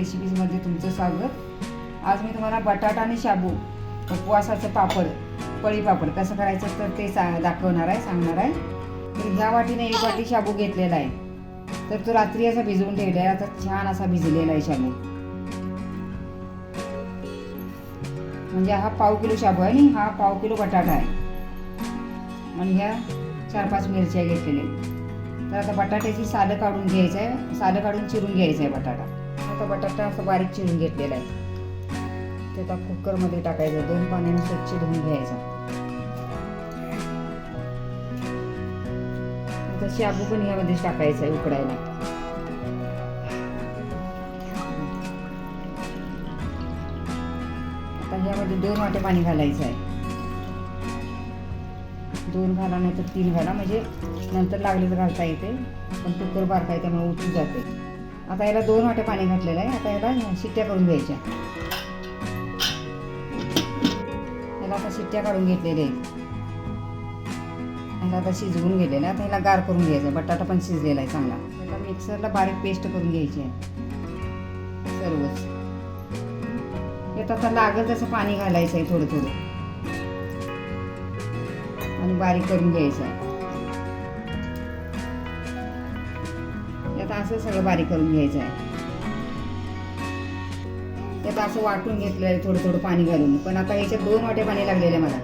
रेसिपीजमध्ये तुमचं स्वागत. आज मी तुम्हाला बटाटा आणि शाबू उपवासाचं पापड, पळी पापड कसं करायचं तर ते दाखवणार आहे, सांगणार आहे. तर ह्या वाटीने 1 वाटी शाबू घेतलेला आहे. तर तो रात्री असा भिजवून ठेवला आहे. आता छान असा भिजलेला आहे शाबू. म्हणजे हा पाव किलो शाबू आहे आणि हा पाव किलो बटाटा आहे. आणि ह्या 4-5 मिरच्या घेतलेल्या. तर आता बटाट्याची सालं काढून घ्यायचं आहे, सालं काढून चिरून घ्यायचं आहे बटाटा. आता बटाटा असं बारीक चिरून घेतलेला आहे. ते आता कुकरमध्ये टाकायचं, 2 पाण्याने स्वच्छ धुवून घ्यायचा. आता शाबू पण यामध्येच टाकायचा आहे उकडायला. आता यामध्ये 2 वाटे पाणी घालायचं आहे. 2 घाला नाही तर 3 घाला, म्हणजे नंतर लागले तर घालता येते, पण कुकर बारका आहे त्यामुळे उठून जाते. आता याला 2 वाटे पाणी घातलेलं आहे. आता याला शिट्ट्या करून घ्यायच्या. याला आता शिट्ट्या काढून घेतलेल्या आहेत. याला आता शिजवून गेलेलं आहे. आता याला गार करून घ्यायचं. बटाटा पण शिजलेला आहे चांगला. याला मिक्सरला बारीक पेस्ट करून घ्यायची आहे सर्वच. यात आता लागेल तसं पाणी घालायचं आहे थोडं थोडं आणि बारीक करून घ्यायचं आहे. यात असं सगळं बारीक करून घ्यायचं आहे. यात असं वाटून घेतलं आहे थोडं थोडं पाणी घालून. पण आता ह्याच्यात 2 वाटे पाणी लागलेलं आहे मला.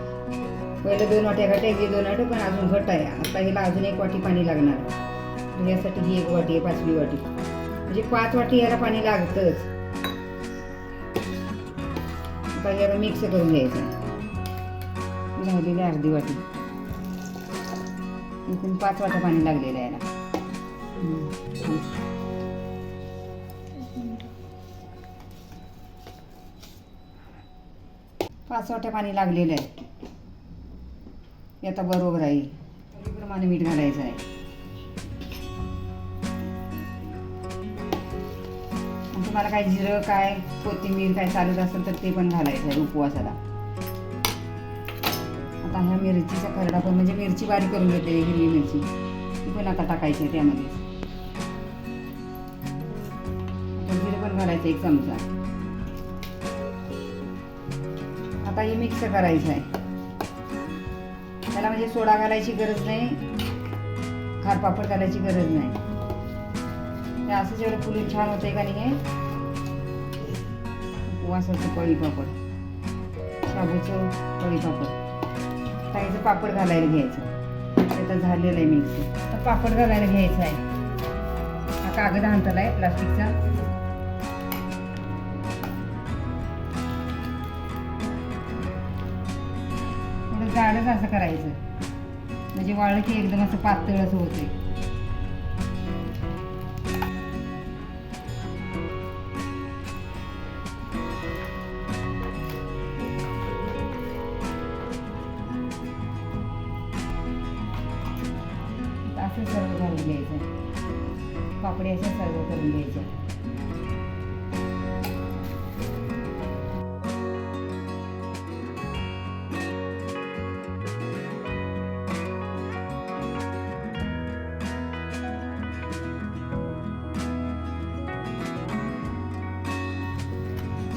पहिले 2 वाट्या घट आहे, 2 वाटे पण अजून घट आहे. आता ह्याला अजून 1 वाटी पाणी लागणार. यासाठी ही 1 वाटी आहे, 5वी वाटी, म्हणजे 5 वाटी याला पाणी लागतंच. आता याला मिक्स करून घ्यायचं आहे. झालेली अर्धी वाटी, एकूण 5 वाट्या पाणी लागलेलं आहे याला. 5 वाट्या पाणी लागलेलं आहे. हे आता बरोबर आहे. प्रमाणे मीठ घालायचं आहे. तुम्हाला काय जिरं, काय कोथिंबीर काय चालत असेल तर ते पण घालायचं आहे उपवासाला. आता ह्या मिरचीचा खरडा पण, म्हणजे मिरची बारीक करून घेतलेली हिरवी मिरची, ती पण आता टाकायची आहे त्यामध्ये. जिरं पण घालायचं 1 चमचा. आता हे मिक्स करायचं आहे. त्याला म्हणजे सोडा घालायची गरज नाही, खारपापड घालायची गरज नाही. ते असं जेवढं फुलून छान होते का नाही. हे उपवासाचं पळी पापड, शाबूचं पळी पापड. त्याचं पापड घालायला घ्यायचं. आता झालेलं आहे मिक्स. तर पापड घालायला घ्यायचं आहे. हा कागद आणलेला आहे प्लास्टिकचा. थोडं जाडच असं करायचं, म्हणजे वाळलं की एकदम असं पातळ असं होते. असं सर्व घालून घ्यायचं. पापडी असं सर्व करून घ्यायचं.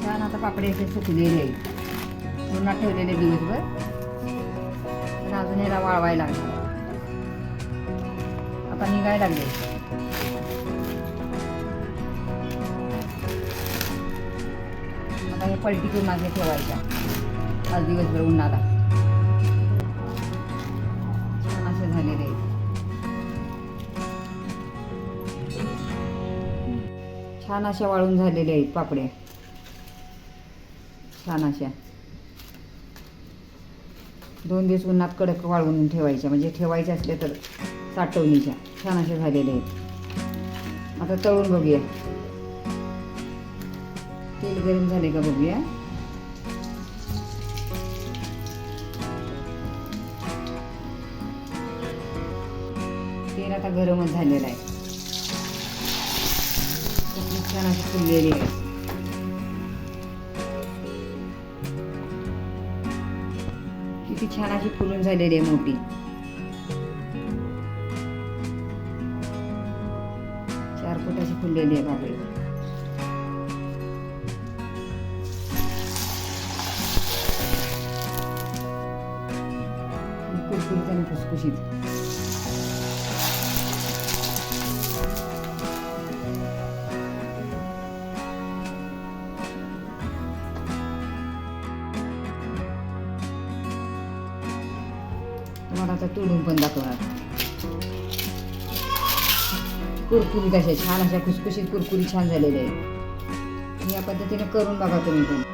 छान आता पापडी असे सुकलेले आहेत. उन्हात ठेवलेले दिवसभर, पण अजून याला वाळवायला लागणार. आता निघायला लागले. आता हे पलटी करून मागे ठेवायच्या आज दिवसभर उन्हाला. छान असे झालेले आहेत. छान अशा वाळून झालेल्या आहेत पापड्या. छान अशा 2 दिवस उन्हात कडक वाळवून ठेवायच्या, म्हणजे ठेवायच्या असले तर साठवणीच्या. छान असे झालेले आहेत. आता तळून बघूया. तेल गरम झाले का बघूया. तेल आता गरमच झालेलं आहे. छान अशी फुललेली आहे. किती छान अशी फुलून झालेली आहे मोठी. 4 फूट अशी फुललेली आहे पापडी. कुरकुरीत आणि खुसखुशीत. तुम्हाला आता तोडून पण दाखवणार. कुरकुरीत अशा छान अशा खुसखुशीत कुरकुरीत छान झालेले आहे. या पद्धतीने करून बघा तुम्ही पण.